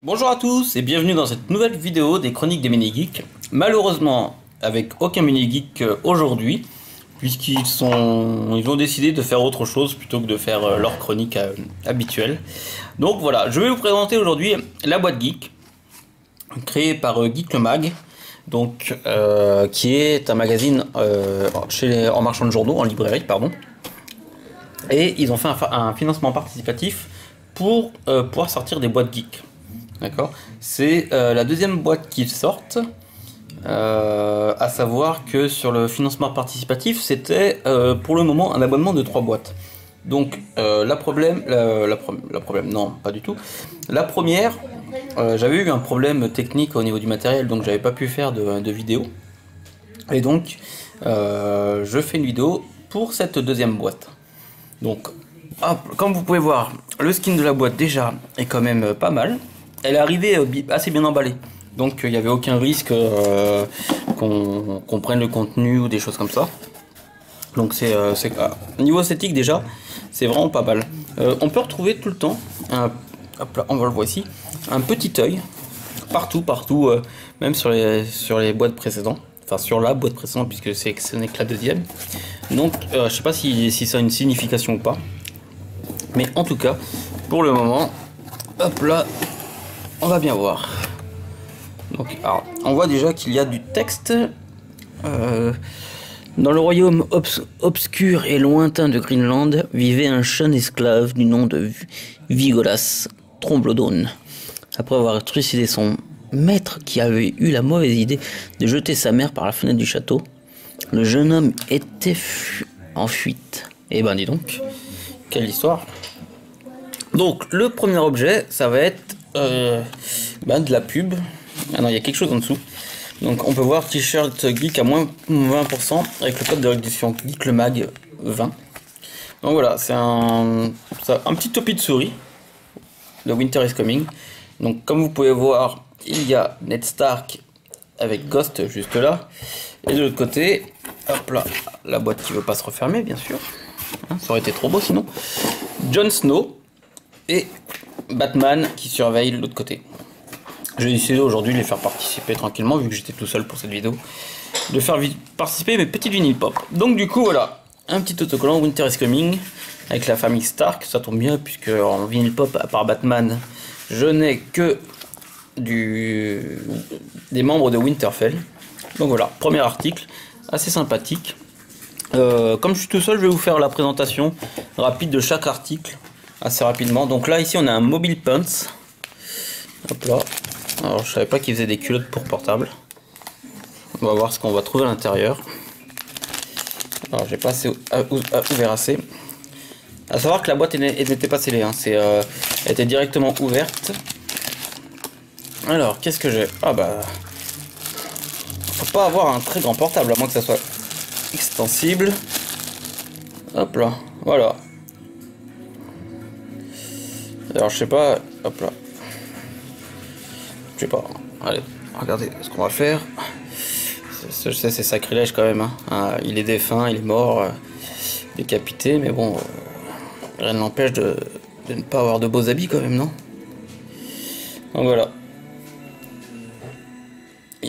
Bonjour à tous et bienvenue dans cette nouvelle vidéo des chroniques des mini-geeks. Malheureusement avec aucun mini-geek aujourd'hui, puisqu'ils ont décidé de faire autre chose plutôt que de faire leur chronique habituelle. Donc voilà, je vais vous présenter aujourd'hui la boîte geek, créée par Geek le Mag, donc, qui est un magazine en marchand de journaux, en librairie, pardon. Et ils ont fait un financement participatif pour pouvoir sortir des boîtes geek. D'accord. C'est la deuxième boîte qu'ils sortent, à savoir que sur le financement participatif, c'était pour le moment un abonnement de 3 boîtes. Donc la problème, non, pas du tout. La première, j'avais eu un problème technique au niveau du matériel, donc j'avais pas pu faire de vidéo. Et donc, je fais une vidéo pour cette deuxième boîte. Donc, comme vous pouvez voir, le skin de la boîte déjà est quand même pas mal. Elle est arrivée assez bien emballée, donc il n'y avait aucun risque qu'on prenne le contenu ou des choses comme ça. Donc niveau esthétique déjà, c'est vraiment pas mal. On peut retrouver tout le temps, hop là, on va le voir ici, un petit œil partout, même sur les boîtes précédentes. Enfin sur la boîte précédente puisque ce n'est que la deuxième. Donc je sais pas si ça a une signification ou pas. Mais en tout cas, pour le moment, hop là, on va bien voir. Donc, alors, on voit déjà qu'il y a du texte. Dans le royaume obscur et lointain de Greenland vivait un jeune esclave du nom de Vigolas Tromblodon. Après avoir trucidé son maître qui avait eu la mauvaise idée de jeter sa mère par la fenêtre du château, le jeune homme était en fuite. Et ben dis donc, quelle histoire. Donc le premier objet, ça va être de la pub. Ah non, il y a quelque chose en dessous. Donc on peut voir t-shirt geek à moins 20% avec le code de réduction Geek le Mag 20. Donc voilà, c'est un petit topi de souris de Winter is Coming. Donc comme vous pouvez voir, il y a Ned Stark avec Ghost juste là. Et de l'autre côté, hop là, la boîte qui veut pas se refermer bien sûr. Hein, ça aurait été trop beau sinon. Jon Snow et Batman qui surveille de l'autre côté. J'ai décidé aujourd'hui de les faire participer tranquillement, vu que j'étais tout seul pour cette vidéo, de faire participer mes petites vinyles pop. Donc du coup voilà, un petit autocollant Winter is Coming avec la famille Stark, ça tombe bien puisque en vinyle pop à part Batman, je n'ai que des membres de Winterfell. Donc voilà, premier article, assez sympathique. Comme je suis tout seul, je vais vous faire la présentation rapide de chaque article assez rapidement. Donc là ici on a un Mobile Pants. Hop là. Alors je savais pas qu'ils faisaient des culottes pour portable. On va voir ce qu'on va trouver à l'intérieur. Alors j'ai pas ouvert assez. À savoir que la boîte n'était pas scellée, hein. Elle était directement ouverte. Alors qu'est-ce que j'ai? Ah bah, faut pas avoir un très grand portable à moins que ça soit extensible. Hop là, voilà. Alors je sais pas, hop là. Je sais pas, allez, regardez ce qu'on va faire. Je sais, c'est sacrilège quand même, hein. Il est défunt, il est mort, décapité, mais bon, rien ne l'empêche de ne pas avoir de beaux habits quand même, non? Donc voilà.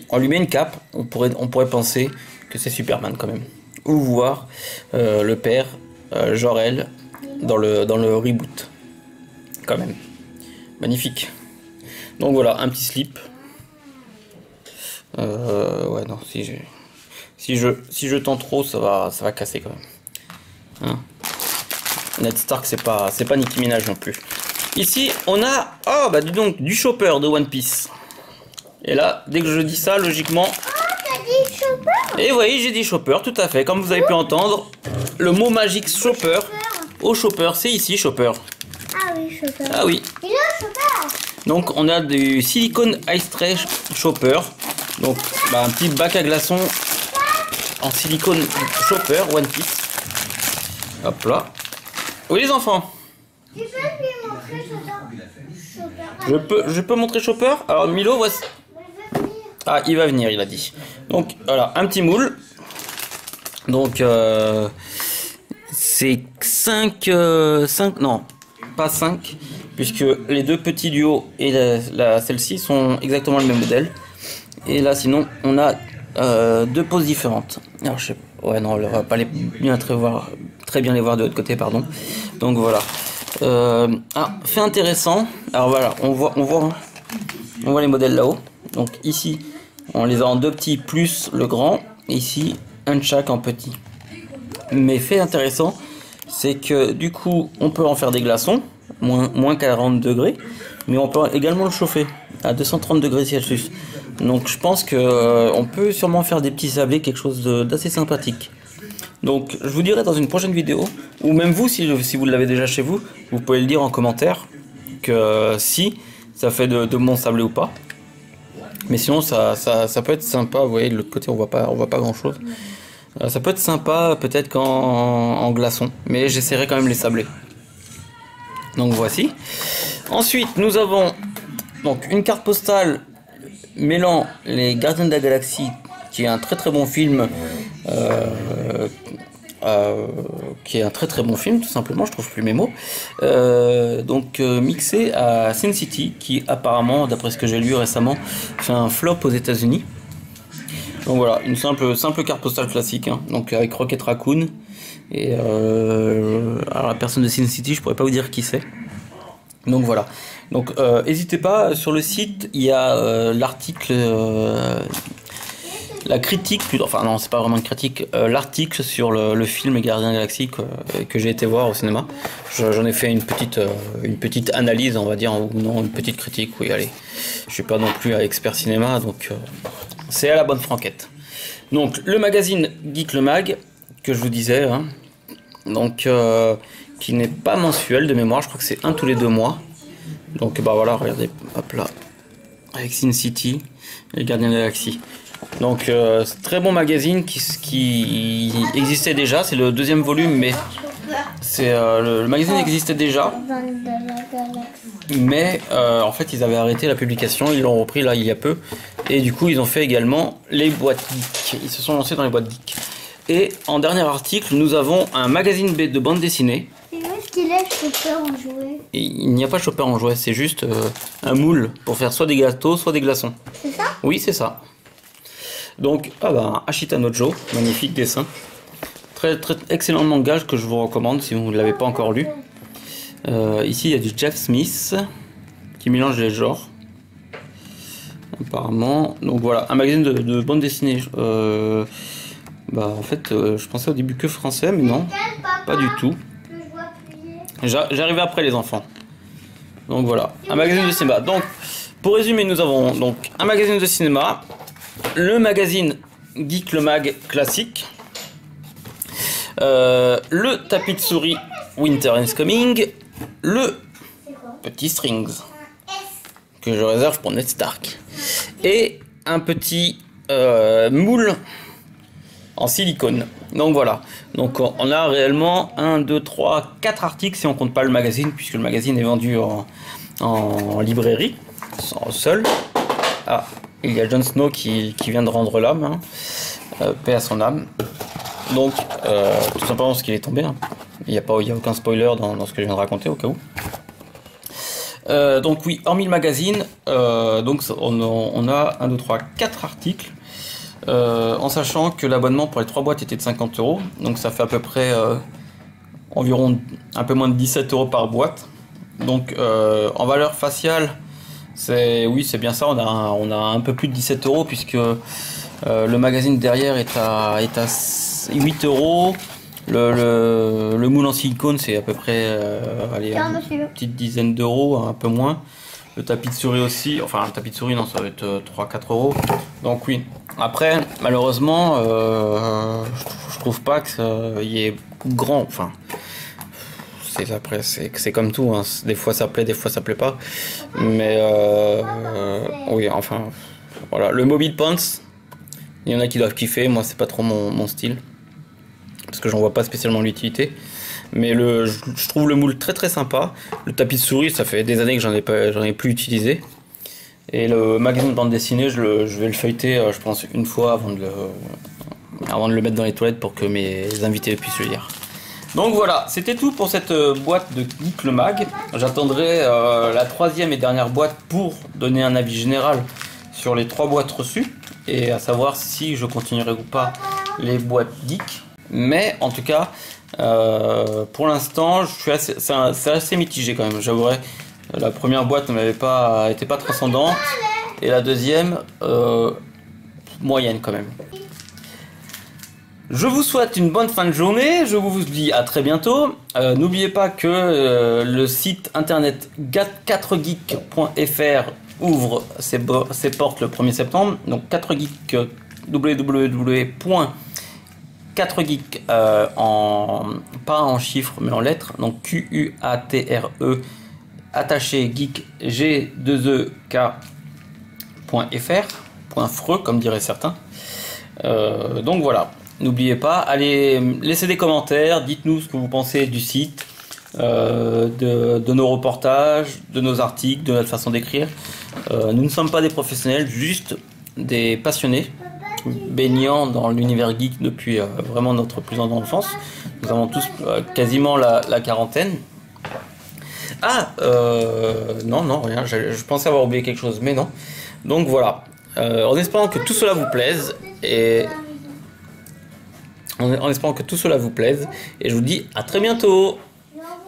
On lui met une cape, on pourrait penser que c'est Superman quand même. Ou voir le père, Jor-El, dans le reboot. Quand même. Magnifique. Donc voilà, un petit slip. Ouais, non, si je tends trop, ça va casser quand même. Hein. Ned Stark, c'est pas Nicki Minaj non plus. Ici, on a, oh bah dis donc, du Chopper de One Piece. Et là, dès que je dis ça, logiquement... t'as dit Chopper? Et oui, j'ai dit Chopper, tout à fait. Comme vous avez pu entendre, le mot magique Chopper, au Chopper, c'est ici Chopper. Ah oui, Chopper. Ah oui. Il est où, Chopper? Donc on a du silicone ice tray Chopper. Donc un petit bac à glaçons en silicone Chopper One Piece. Hop là. Oui les enfants. Tu peux lui montrer Chopper? Je peux montrer Chopper. Alors Milo, voici. Ah, il va venir, il a dit. Donc voilà, un petit moule. Donc c'est 5, non, pas 5, puisque les deux petits du haut et celle-ci sont exactement le même modèle. Et là sinon on a deux poses différentes. Alors je sais, ouais non, on va pas très bien les voir de l'autre côté, pardon. Donc voilà. Fait intéressant. Alors voilà, on voit les modèles là-haut. Donc ici on les a en deux petits plus le grand. Ici un de chaque en petit. Mais fait intéressant, c'est que du coup on peut en faire des glaçons, moins 40 degrés, mais on peut également le chauffer à 230 degrés Celsius. Donc je pense que on peut sûrement faire des petits sablés, quelque chose d'assez sympathique. Donc je vous dirai dans une prochaine vidéo, ou même vous si vous l'avez déjà chez vous, vous pouvez le dire en commentaire que si ça fait de bons sablés ou pas. Mais sinon ça peut être sympa. Vous voyez de l'autre côté on voit pas grand chose. Ça peut être sympa peut-être en glaçon, mais j'essaierai quand même les sablés. Donc voici. Ensuite nous avons donc une carte postale mêlant les Gardiens de la Galaxie, qui est un très très bon film, tout simplement, je trouve plus mes mots, mixé à Sin City, qui apparemment, d'après ce que j'ai lu récemment, fait un flop aux États-Unis. Donc voilà, une simple carte postale classique, hein. Donc avec Rocket Raccoon et alors la personne de Sin City, je pourrais pas vous dire qui c'est. Donc voilà. Donc n'hésitez pas, sur le site il y a l'article, la critique plutôt, enfin non c'est pas vraiment une critique, l'article sur le film Gardien de la Galaxie que j'ai été voir au cinéma. J'en ai fait une petite analyse, on va dire, ou non une petite critique, oui allez. Je suis pas non plus expert cinéma, donc c'est à la bonne franquette. Donc le magazine Geek le Mag, que je vous disais, hein, donc qui n'est pas mensuel de mémoire, je crois que c'est un tous les 2 mois. Donc bah voilà, regardez, hop là, avec Sin City et Gardiens de la Galaxie. Donc c'est très bon magazine qui existait déjà, c'est le 2e volume, mais c'est le magazine existait déjà, mais en fait ils avaient arrêté la publication, ils l'ont repris là il y a peu, et du coup ils ont fait également les boîtes geek, ils se sont lancés dans les boîtes geek. Et en dernier article nous avons un magazine de bande dessinée. Il est Chopper en jouet. Et il n'y a pas Chopper en jouet, c'est juste un moule pour faire soit des gâteaux, soit des glaçons. C'est ça? Oui, c'est ça. Donc, Ashita no Joe, magnifique dessin. Très, très excellent manga que je vous recommande si vous ne l'avez pas encore lu. Ici, il y a du Jeff Smith qui mélange les genres. Apparemment. Donc voilà, un magazine de bande dessinée. En fait, je pensais au début que français, mais non, pas du tout. J'arrive après les enfants. Donc voilà, un magazine de cinéma. Donc pour résumer, nous avons donc un magazine de cinéma, le magazine Geek le Mag classique, le tapis de souris Winter is Coming, le petit Strings que je réserve pour Ned Stark, et un petit moule en silicone. Donc voilà, donc on a réellement 1, 2, 3, 4 articles si on compte pas le magazine, puisque le magazine est vendu en librairie, seul. Ah, il y a Jon Snow qui vient de rendre l'âme, hein. Paix à son âme. Donc tout simplement parce qu'il est tombé, hein. Il n'y a aucun spoiler dans ce que je viens de raconter au cas où. Donc oui, hormis le magazine, donc on a 1, 2, 3, 4 articles. En sachant que l'abonnement pour les 3 boîtes était de 50 €, donc ça fait à peu près environ un peu moins de 17 € par boîte. Donc en valeur faciale, c'est bien ça, on a un peu plus de 17 € puisque le magazine derrière est à 8 €. Le moule en silicone c'est à peu près une petite dizaine d'euros, un peu moins. Le tapis de souris aussi, enfin le tapis de souris non, ça va être 3-4 €. Donc oui. Après, malheureusement, je trouve pas qu'il y ait grand. Enfin, c'est comme tout, hein. Des fois ça plaît, des fois ça plaît pas. Mais oui, enfin, voilà. Le Mobile Pants, il y en a qui doivent kiffer. Moi, c'est pas trop mon style parce que j'en vois pas spécialement l'utilité. Mais je trouve le moule très très sympa. Le tapis de souris, ça fait des années que j'en ai plus utilisé. Et le magazine de bande dessinée, je vais le feuilleter, je pense, une fois avant de le mettre dans les toilettes pour que mes invités puissent le lire. Donc voilà, c'était tout pour cette boîte de Geek le Mag. J'attendrai la troisième et dernière boîte pour donner un avis général sur les 3 boîtes reçues et à savoir si je continuerai ou pas les boîtes Geek. Mais en tout cas, pour l'instant, c'est assez mitigé quand même. J'avouerai, la première boîte n'était pas transcendante et la deuxième moyenne quand même. Je vous souhaite une bonne fin de journée, je vous dis à très bientôt. N'oubliez pas que le site internet 4geek.fr ouvre ses portes le 1er septembre. Donc 4geek, www.4geek, pas en chiffres mais en lettres. Donc QUATRE attaché geek G2EK.fr, comme diraient certains. Donc voilà. N'oubliez pas, allez laisser des commentaires, dites-nous ce que vous pensez du site, de nos reportages, de nos articles, de notre façon d'écrire. Nous ne sommes pas des professionnels, juste des passionnés, baignant dans l'univers geek depuis vraiment notre plus grande enfance. Nous avons tous quasiment la quarantaine. Non, rien, je pensais avoir oublié quelque chose, mais non. Donc voilà, en espérant que tout cela vous plaise, en espérant que tout cela vous plaise, et je vous dis à très bientôt.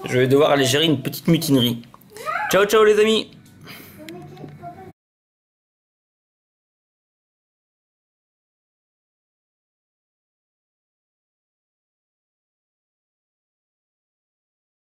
Je vais devoir aller gérer une petite mutinerie. Ciao ciao les amis.